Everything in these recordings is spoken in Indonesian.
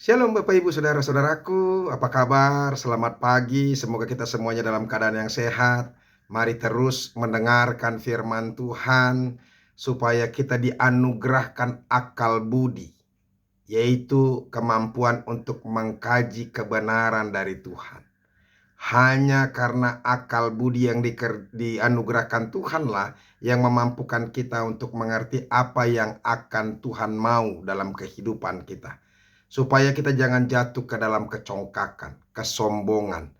Shalom Bapak Ibu Saudara-saudaraku, apa kabar? Selamat pagi, semoga kita semuanya dalam keadaan yang sehat. Mari terus mendengarkan firman Tuhan supaya kita dianugerahkan akal budi, yaitu kemampuan untuk mengkaji kebenaran dari Tuhan. Hanya karena akal budi yang dianugerahkan Tuhanlah yang memampukan kita untuk mengerti apa yang akan Tuhan mau dalam kehidupan kita. Supaya kita jangan jatuh ke dalam kecongkakan, kesombongan,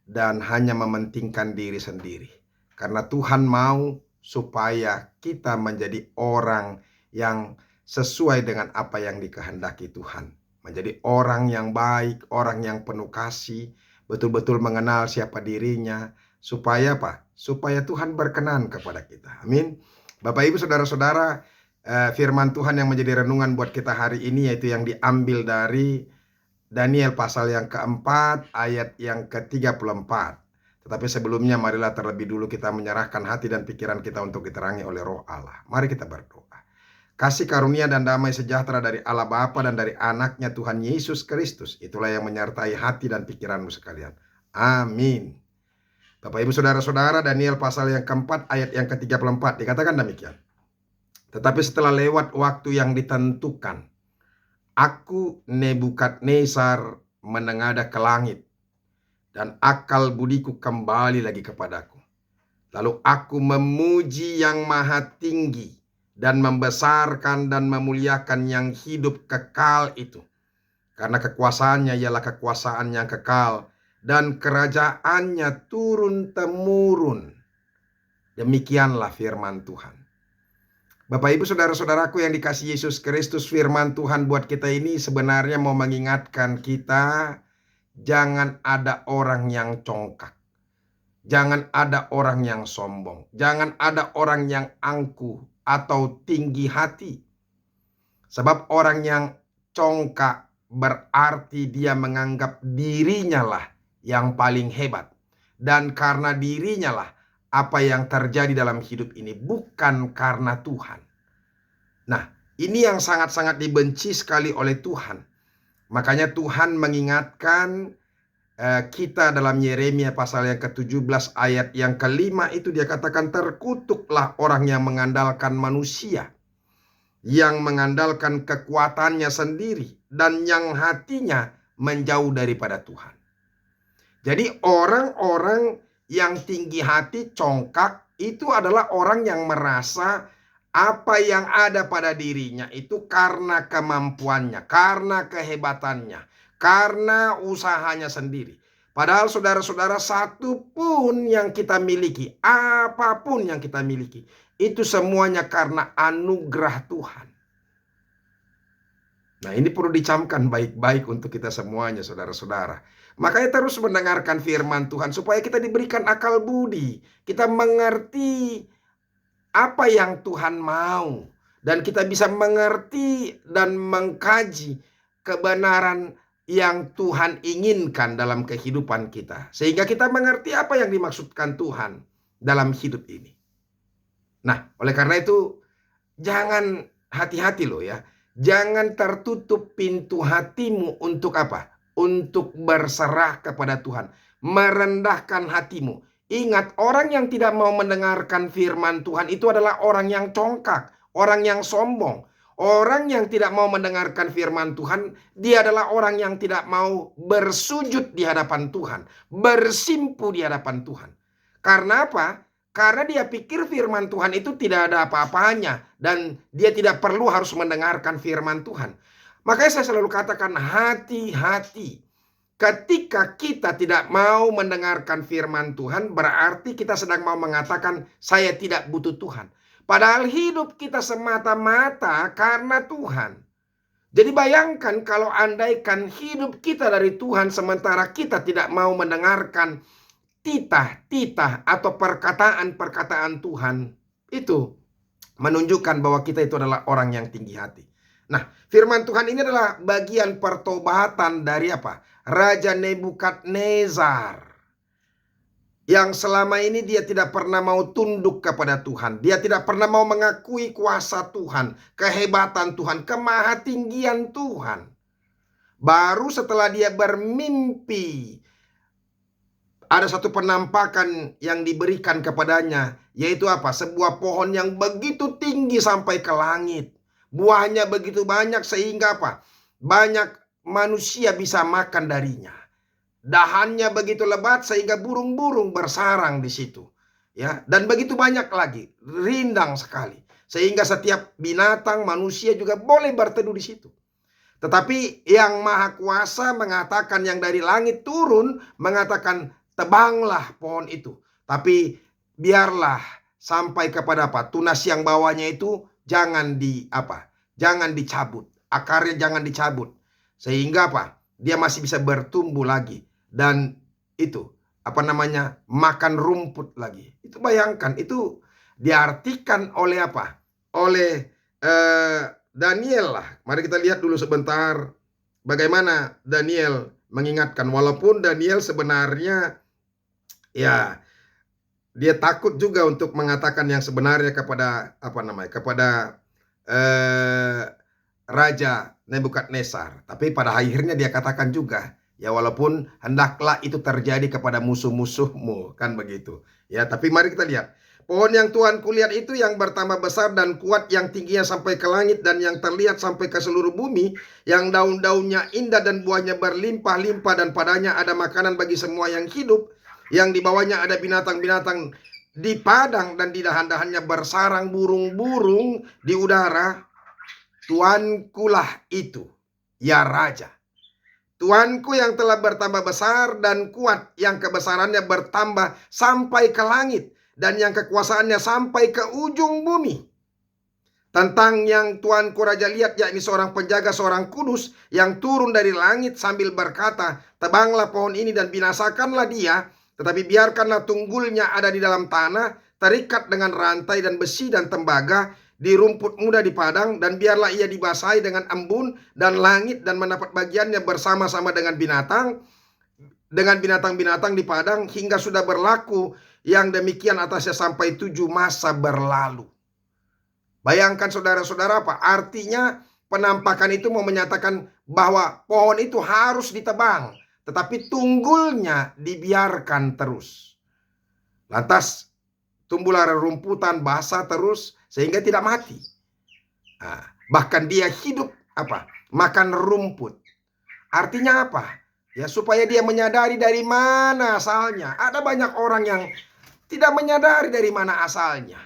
dan hanya mementingkan diri sendiri. Karena Tuhan mau supaya kita menjadi orang yang sesuai dengan apa yang dikehendaki Tuhan. Menjadi orang yang baik, orang yang penuh kasih, betul-betul mengenal siapa dirinya. Supaya apa? Supaya Tuhan berkenan kepada kita. Amin. Bapak Ibu Saudara-saudara, firman Tuhan yang menjadi renungan buat kita hari ini yaitu yang diambil dari Daniel pasal yang keempat ayat yang ke-34. Tetapi sebelumnya marilah terlebih dulu kita menyerahkan hati dan pikiran kita untuk diterangi oleh Roh Allah. Mari kita berdoa. Kasih karunia dan damai sejahtera dari Allah Bapa dan dari anaknya Tuhan Yesus Kristus, itulah yang menyertai hati dan pikiranmu sekalian. Amin. Bapak Ibu Saudara-saudara, Daniel pasal yang keempat ayat yang ke-34 dikatakan demikian. Tetapi setelah lewat waktu yang ditentukan, aku Nebukadnezar menengadah ke langit, dan akal budiku kembali lagi kepadaku. Lalu aku memuji yang maha tinggi, dan membesarkan dan memuliakan yang hidup kekal itu. Karena kekuasaannya ialah kekuasaan yang kekal, dan kerajaannya turun-temurun. Demikianlah firman Tuhan. Bapak Ibu Saudara-saudaraku yang dikasihi Yesus Kristus, firman Tuhan buat kita ini sebenarnya mau mengingatkan kita, jangan ada orang yang congkak. Jangan ada orang yang sombong. Jangan ada orang yang angkuh atau tinggi hati. Sebab orang yang congkak berarti dia menganggap dirinya lah yang paling hebat. Dan karena dirinya lah apa yang terjadi dalam hidup ini, bukan karena Tuhan. Nah, ini yang sangat-sangat dibenci sekali oleh Tuhan. Makanya Tuhan mengingatkan kita dalam Yeremia pasal yang ke-17 ayat yang ke-5 itu dia katakan, terkutuklah orang yang mengandalkan manusia, yang mengandalkan kekuatannya sendiri, dan yang hatinya menjauh daripada Tuhan. Jadi orang-orang yang tinggi hati, congkak, itu adalah orang yang merasa apa yang ada pada dirinya itu karena kemampuannya, karena kehebatannya, karena usahanya sendiri. Padahal saudara-saudara, satu pun yang kita miliki, apapun yang kita miliki, itu semuanya karena anugerah Tuhan. Nah, ini perlu dicamkan baik-baik untuk kita semuanya, saudara-saudara. Makanya terus mendengarkan firman Tuhan supaya kita diberikan akal budi. Kita mengerti apa yang Tuhan mau. Dan kita bisa mengerti dan mengkaji kebenaran yang Tuhan inginkan dalam kehidupan kita. Sehingga kita mengerti apa yang dimaksudkan Tuhan dalam hidup ini. Nah, oleh karena itu, jangan hati-hati loh ya. Jangan tertutup pintu hatimu untuk apa? Untuk berserah kepada Tuhan. Merendahkan hatimu. Ingat, orang yang tidak mau mendengarkan firman Tuhan itu adalah orang yang congkak, orang yang sombong. Orang yang tidak mau mendengarkan firman Tuhan, dia adalah orang yang tidak mau bersujud di hadapan Tuhan, bersimpu di hadapan Tuhan. Karena apa? Karena dia pikir firman Tuhan itu tidak ada apa-apanya dan dia tidak perlu harus mendengarkan firman Tuhan. Makanya saya selalu katakan hati-hati. Ketika kita tidak mau mendengarkan firman Tuhan, berarti kita sedang mau mengatakan saya tidak butuh Tuhan. Padahal hidup kita semata-mata karena Tuhan. Jadi bayangkan kalau andaikan hidup kita dari Tuhan sementara kita tidak mau mendengarkan titah-titah atau perkataan-perkataan Tuhan, itu menunjukkan bahwa kita itu adalah orang yang tinggi hati. Nah, firman Tuhan ini adalah bagian pertobatan dari apa? Raja Nebukadnezar, yang selama ini dia tidak pernah mau tunduk kepada Tuhan. Dia tidak pernah mau mengakui kuasa Tuhan, kehebatan Tuhan, kemahatinggian Tuhan. Baru setelah dia bermimpi, ada satu penampakan yang diberikan kepadanya, yaitu apa? Sebuah pohon yang begitu tinggi sampai ke langit. Buahnya begitu banyak sehingga apa? Banyak manusia bisa makan darinya. Dahannya begitu lebat sehingga burung-burung bersarang di situ. Ya, dan begitu banyak lagi, rindang sekali. Sehingga setiap binatang, manusia juga boleh berteduh di situ. Tetapi yang Maha Kuasa mengatakan, yang dari langit turun mengatakan, tebanglah pohon itu, tapi biarlah sampai kepada apa? Tunas yang bawahnya itu jangan jangan dicabut, akarnya jangan dicabut, sehingga apa? Dia masih bisa bertumbuh lagi dan itu makan rumput lagi. Itu bayangkan, itu diartikan oleh apa? Oleh Daniel lah. Mari kita lihat dulu sebentar bagaimana Daniel mengingatkan. Walaupun Daniel sebenarnya ya dia takut juga untuk mengatakan yang sebenarnya kepada kepada Raja Nebukadnezar. Tapi pada akhirnya dia katakan juga, ya walaupun hendaklah itu terjadi kepada musuh-musuhmu, kan begitu. Ya, tapi mari kita lihat. Pohon yang Tuhan kulihat itu yang bertambah besar dan kuat, yang tingginya sampai ke langit dan yang terlihat sampai ke seluruh bumi, yang daun-daunnya indah dan buahnya berlimpah-limpah, dan padanya ada makanan bagi semua yang hidup, yang di bawahnya ada binatang-binatang di padang, dan di dahan-dahannya bersarang burung-burung di udara. Tuankulah itu, ya Raja. Tuanku yang telah bertambah besar dan kuat, yang kebesarannya bertambah sampai ke langit, dan yang kekuasaannya sampai ke ujung bumi. Tentang yang Tuanku Raja lihat, yakni seorang penjaga, seorang kudus, yang turun dari langit sambil berkata, tebanglah pohon ini dan binasakanlah dia, tetapi biarkanlah tunggulnya ada di dalam tanah, terikat dengan rantai dan besi dan tembaga, di rumput muda di padang, dan biarlah ia dibasahi dengan embun dan langit, dan mendapat bagiannya bersama-sama dengan binatang-binatang di padang, hingga sudah berlaku yang demikian atasnya sampai 7 masa berlalu. Bayangkan saudara-saudara, apa artinya? Penampakan itu mau menyatakan bahwa pohon itu harus ditebang, tetapi tunggulnya dibiarkan terus. Lantas tumbuhlah rerumputan basah terus sehingga tidak mati. Nah, bahkan dia hidup makan rumput. Artinya apa? Ya, supaya dia menyadari dari mana asalnya. Ada banyak orang yang tidak menyadari dari mana asalnya.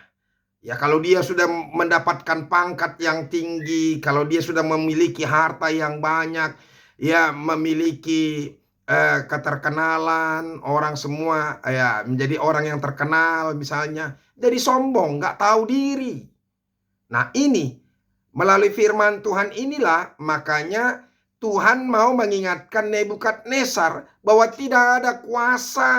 Ya, kalau dia sudah mendapatkan pangkat yang tinggi, kalau dia sudah memiliki harta yang banyak, ya memiliki keterkenalan, orang semua ya menjadi orang yang terkenal misalnya, jadi sombong, nggak tahu diri. Nah, ini melalui firman Tuhan inilah makanya Tuhan mau mengingatkan Nebukadnezar bahwa tidak ada kuasa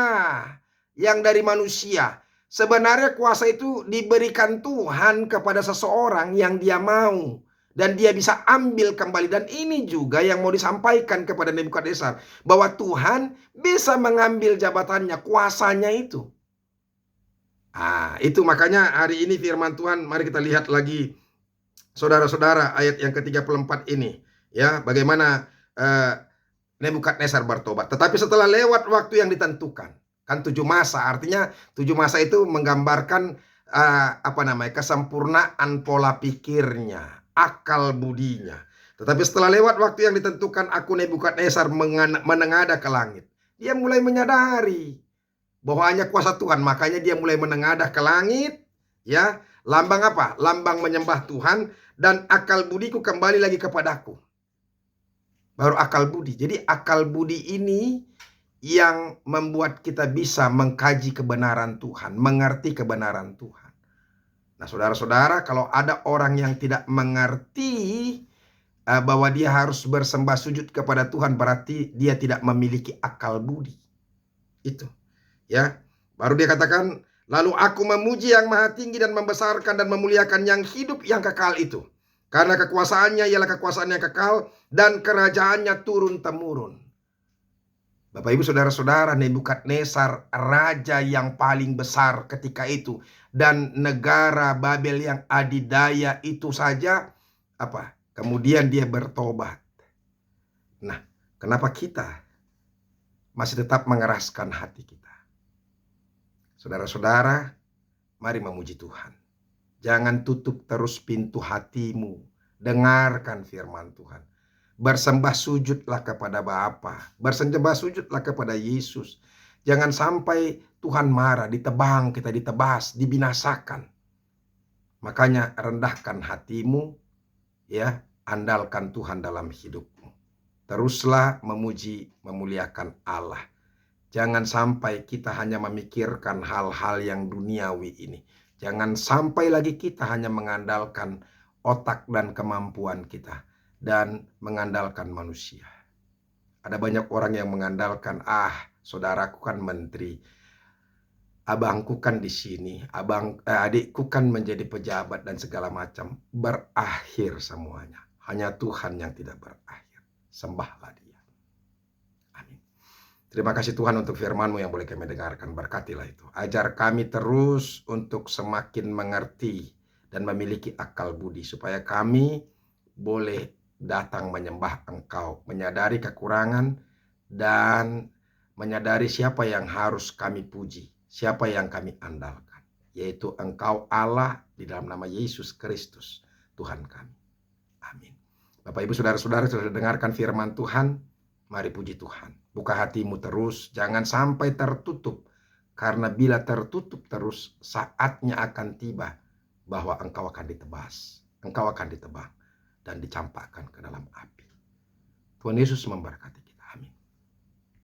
yang dari manusia. Sebenarnya kuasa itu diberikan Tuhan kepada seseorang yang dia mau, dan dia bisa ambil kembali. Dan ini juga yang mau disampaikan kepada Nebukadnezar, bahwa Tuhan bisa mengambil jabatannya, kuasanya itu. Itu makanya hari ini firman Tuhan, mari kita lihat lagi saudara-saudara ayat yang ke-34 ini. Ya, bagaimana Nebukadnezar bertobat. Tetapi setelah lewat waktu yang ditentukan, kan 7 masa, artinya 7 masa itu menggambarkan kesempurnaan pola pikirnya, akal budinya. Tetapi setelah lewat waktu yang ditentukan, aku Nebukadnezar menengadah ke langit. Dia mulai menyadari bahwa hanya kuasa Tuhan, makanya dia mulai menengadah ke langit. Ya, lambang apa? Lambang menyembah Tuhan, dan akal budiku kembali lagi kepadaku. Baru akal budi. Jadi akal budi ini yang membuat kita bisa mengkaji kebenaran Tuhan, mengerti kebenaran Tuhan. Nah, saudara-saudara, kalau ada orang yang tidak mengerti bahwa dia harus bersembah sujud kepada Tuhan, berarti dia tidak memiliki akal budi. Itu. Ya. Baru dia katakan, lalu aku memuji yang maha tinggi dan membesarkan dan memuliakan yang hidup yang kekal itu. Karena kekuasaannya ialah kekuasaan yang kekal, dan kerajaannya turun-temurun. Bapak ibu saudara-saudara, Nebukadnezar raja yang paling besar ketika itu, dan negara Babel yang adidaya itu saja kemudian dia bertobat. Nah, kenapa kita masih tetap mengeraskan hati kita? Saudara-saudara, mari memuji Tuhan. Jangan tutup terus pintu hatimu. Dengarkan firman Tuhan. Bersembah sujudlah kepada Bapa. Bersembah sujudlah kepada Yesus. Jangan sampai Tuhan marah, ditebang, kita ditebas, dibinasakan. Makanya rendahkan hatimu, ya, andalkan Tuhan dalam hidupmu. Teruslah memuji, memuliakan Allah. Jangan sampai kita hanya memikirkan hal-hal yang duniawi ini. Jangan sampai lagi kita hanya mengandalkan otak dan kemampuan kita dan mengandalkan manusia. Ada banyak orang yang mengandalkan, saudaraku kan menteri, abangku kan di sini, adikku kan menjadi pejabat dan segala macam. Berakhir semuanya. Hanya Tuhan yang tidak berakhir. Sembahlah Dia. Amin. Terima kasih Tuhan untuk firman-Mu yang boleh kami dengarkan. Berkatilah itu. Ajar kami terus untuk semakin mengerti dan memiliki akal budi, supaya kami boleh datang menyembah Engkau, menyadari kekurangan dan menyadari siapa yang harus kami puji, siapa yang kami andalkan, yaitu Engkau Allah di dalam nama Yesus Kristus, Tuhan kami. Amin. Bapak Ibu Saudara-saudara, sudah dengarkan firman Tuhan? Mari puji Tuhan. Buka hatimu terus, jangan sampai tertutup. Karena bila tertutup terus, saatnya akan tiba bahwa engkau akan ditebas. Engkau akan ditebang dan dicampakkan ke dalam api. Tuhan Yesus memberkati kita.